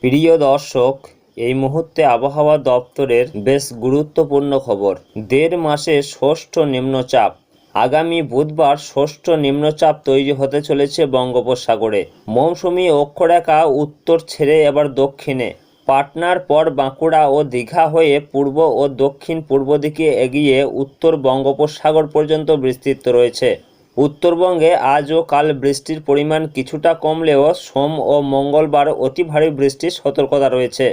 প্রিয় দর্শক, এই মুহূর্তে আবহাওয়া দপ্তরের বেশ গুরুত্বপূর্ণ খবর। 1.5 মাসে ষষ্ঠ নিম্নচাপ। আগামী বুধবার ষষ্ঠ নিম্নচাপ তৈরি হতে চলেছে বঙ্গোপসাগরে। মৌসুমি অক্ষরেখা উত্তর ছেড়ে এবার দক্ষিণে। পাটনার পর বাঁকুড়া ও দীঘা হয়ে পূর্ব ও দক্ষিণ পূর্ব দিকে এগিয়ে উত্তর বঙ্গোপসাগর পর্যন্ত বিস্তৃত রয়েছে। উত্তরবঙ্গে আজ ও কাল বৃষ্টির পরিমাণ কিছুটা কমলেও সোম ও মঙ্গলবার অতি ভারী বৃষ্টির সতর্কতা রয়েছে।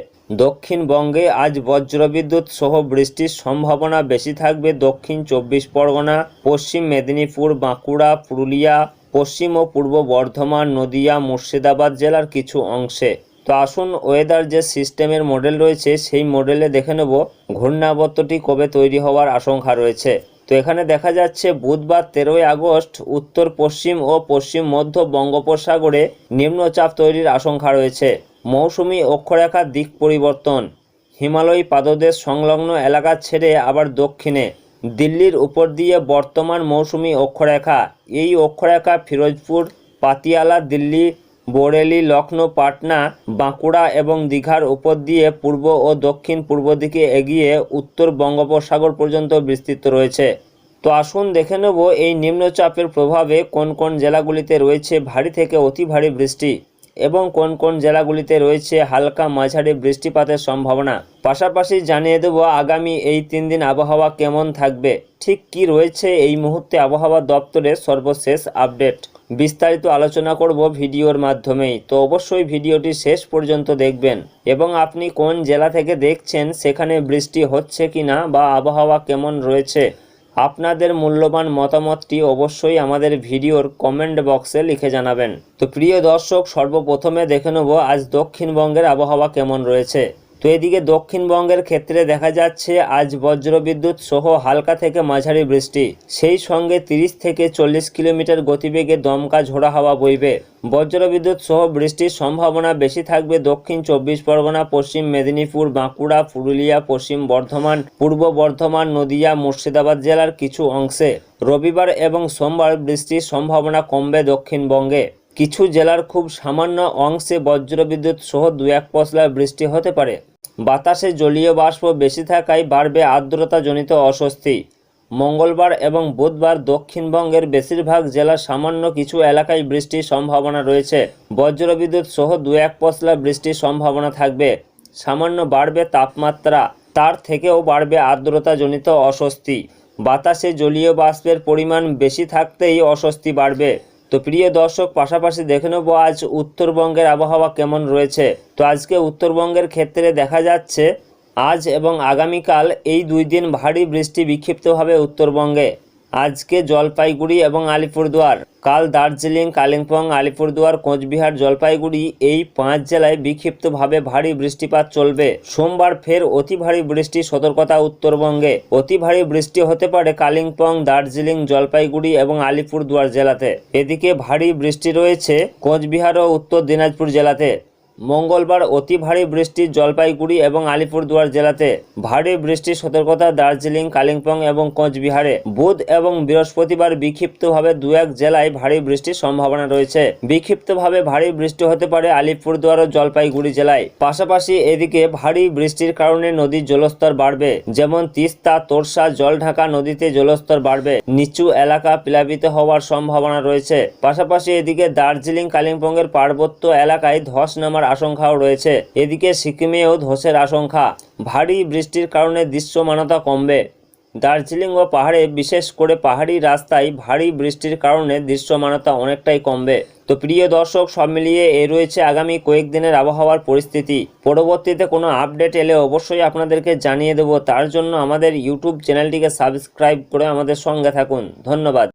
দক্ষিণবঙ্গে আজ বজ্রবিদ্যুৎ সহ বৃষ্টির সম্ভাবনা বেশি থাকবে দক্ষিণ 24 পরগনা, পশ্চিম মেদিনীপুর, বাঁকুড়া, পুরুলিয়া, পশ্চিম ও পূর্ব বর্ধমান, নদিয়া, মুর্শিদাবাদ জেলার কিছু অংশে। তো আসুন ওয়েদার যে সিস্টেমের মডেল রয়েছে সেই মডেলে দেখে নেব ঘূর্ণাবর্তটি কবে তৈরি হওয়ার আশঙ্কা রয়েছে। তো এখানে দেখা যাচ্ছে বুধবার 13 আগস্ট উত্তর পশ্চিম ও পশ্চিম মধ্য বঙ্গোপসাগরে নিম্নচাপ তৈরির আশঙ্কা রয়েছে। মৌসুমি অক্ষরেখার দিক পরিবর্তন। হিমালয় পাদদেশ সংলগ্ন এলাকা ছেড়ে আবার দক্ষিণে দিল্লির উপর দিয়ে বর্তমান মৌসুমি অক্ষরেখা। এই অক্ষরেখা ফিরোজপুর, পাতিয়ালা, দিল্লি, বরেলি, লখনৌ, পাটনা, বাঁকুড়া এবং দীঘার উপর দিয়ে পূর্ব ও দক্ষিণ পূর্ব দিকে এগিয়ে উত্তর বঙ্গোপসাগর পর্যন্ত বিস্তৃত রয়েছে। তো আসুন দেখে নেব এই নিম্নচাপের প্রভাবে কোন কোন জেলাগুলিতে রয়েছে ভারী থেকে অতি ভারী বৃষ্টি এবং কোন কোন জেলাগুলিতে রয়েছে হালকা মাঝারি বৃষ্টিপাতের সম্ভাবনা। পাশাপাশি জানিয়ে দেব আগামী এই 3 দিন আবহাওয়া কেমন থাকবে, ঠিক কি রয়েছে এই মুহূর্তে আবহাওয়া দপ্তরের সর্বশেষ আপডেট। বিস্তারিত আলোচনা করব ভিডিওর মাধ্যমেই। তো অবশ্যই ভিডিওটি শেষ পর্যন্ত দেখবেন এবং আপনি কোন জেলা থেকে দেখছেন সেখানে বৃষ্টি হচ্ছে কিনা বা আবহাওয়া কেমন রয়েছে আপনাদের মূল্যবান মতামতটি অবশ্যই আমাদের ভিডিওর কমেন্ট বক্সে লিখে জানাবেন। তো প্রিয় দর্শক, সর্বপ্রথমে দেখে নেব আজ দক্ষিণবঙ্গের আবহাওয়া কেমন রয়েছে। তো এদিকে দক্ষিণবঙ্গের ক্ষেত্রে দেখা যাচ্ছে আজ বজ্রবিদ্যুৎ সহ হালকা থেকে মাঝারি বৃষ্টি, সেই সঙ্গে 30 থেকে 40 কিলোমিটার গতিবেগে দমকা ঝোড়া হাওয়া বইবে। বজ্রবিদ্যুৎ সহ বৃষ্টির সম্ভাবনা বেশি থাকবে দক্ষিণ 24 পরগনা, পশ্চিম মেদিনীপুর, বাঁকুড়া, পুরুলিয়া, পশ্চিম বর্ধমান, পূর্ব বর্ধমান, নদিয়া, মুর্শিদাবাদ জেলার কিছু অংশে। রবিবার এবং সোমবার বৃষ্টির সম্ভাবনা কমবে দক্ষিণবঙ্গে। কিছু জেলার খুব সামান্য অংশে বজ্রবিদ্যুৎ সহ 2-1 পশলা বৃষ্টি হতে পারে। বাতাসে জলীয় বাষ্প বেশি থাকায় বাড়বে আর্দ্রতাজনিত অস্বস্তি। মঙ্গলবার এবং বুধবার দক্ষিণবঙ্গের বেশিরভাগ জেলার সামান্য কিছু এলাকায় বৃষ্টির সম্ভাবনা রয়েছে। বজ্রবিদ্যুৎ সহ 2-1 পশলা বৃষ্টির সম্ভাবনা থাকবে। সামান্য বাড়বে তাপমাত্রা, তার থেকেও বাড়বে আর্দ্রতাজনিত অস্বস্তি। বাতাসে জলীয় বাষ্পের পরিমাণ বেশি থাকতেই অস্বস্তি বাড়বে। তো প্রিয় দর্শক, পাশাপাশি দেখে নেব আজ উত্তরবঙ্গের আবহাওয়া কেমন রয়েছে। তো আজকে উত্তরবঙ্গের ক্ষেত্রে দেখা যাচ্ছে আজ এবং আগামীকাল এই 2 দিন ভারী বৃষ্টি বিক্ষিপ্তভাবে উত্তরবঙ্গে। আজকে জলপাইগুড়ি এবং আলিপুরদুয়ার, কাল দার্জিলিং, কালিম্পং, আলিপুরদুয়ার, কোচবিহার, জলপাইগুড়ি এই 5 জেলায় বিক্ষিপ্তভাবে ভারী বৃষ্টিপাত চলবে। সোমবার ফের অতি ভারী বৃষ্টির সতর্কতা উত্তরবঙ্গে। অতি ভারী বৃষ্টি হতে পারে কালিম্পং, দার্জিলিং, জলপাইগুড়ি এবং আলিপুরদুয়ার জেলাতে। এদিকে ভারী বৃষ্টি রয়েছে কোচবিহার ও উত্তর দিনাজপুর জেলাতে। মঙ্গলবার অতি ভারী বৃষ্টি জলপাইগুড়ি এবং আলিপুরদুয়ার জেলাতে। ভারী বৃষ্টির সতর্কতা দার্জিলিং, কালিম্পং এবং কোচবিহারে। বুধ এবং বৃহস্পতিবার বিক্ষিপ্তভাবে 2-1 জেলায় ভারী বৃষ্টির সম্ভাবনা রয়েছে। বিক্ষিপ্তভাবে ভারী বৃষ্টি হতে পারে আলিপুরদুয়ার ও জলপাইগুড়ি জেলায়। পাশাপাশি এদিকে ভারী বৃষ্টির কারণে নদীর জলস্তর বাড়বে, যেমন তিস্তা, তোরসা, জলঢাকা নদীতে জলস্তর বাড়বে। নিচু এলাকা প্লাবিত হওয়ার সম্ভাবনা রয়েছে। পাশাপাশি এদিকে দার্জিলিং, কালিম্পংয়ের পার্বত্য এলাকায় ধস নামার আশঙ্কাও রয়েছে। এদিকে সিকিমেও ধসের আশঙ্কা। ভারী বৃষ্টির কারণে দৃশ্যমানতা কমবে। দার্জিলিং ও পাহাড়ে, বিশেষ করে পাহাড়ি রাস্তায় ভারী বৃষ্টির কারণে দৃশ্যমানতা অনেকটাই কমবে। তো প্রিয় দর্শক, সব মিলিয়ে এই রয়েছে আগামী কয়েকদিনের আবহাওয়ার পরিস্থিতি। পরবর্তীতে কোনো আপডেট এলে অবশ্যই আপনাদেরকে জানিয়ে দেব। তার জন্য আমাদের ইউটিউব চ্যানেলটিকে সাবস্ক্রাইব করে আমাদের সঙ্গে থাকুন। ধন্যবাদ।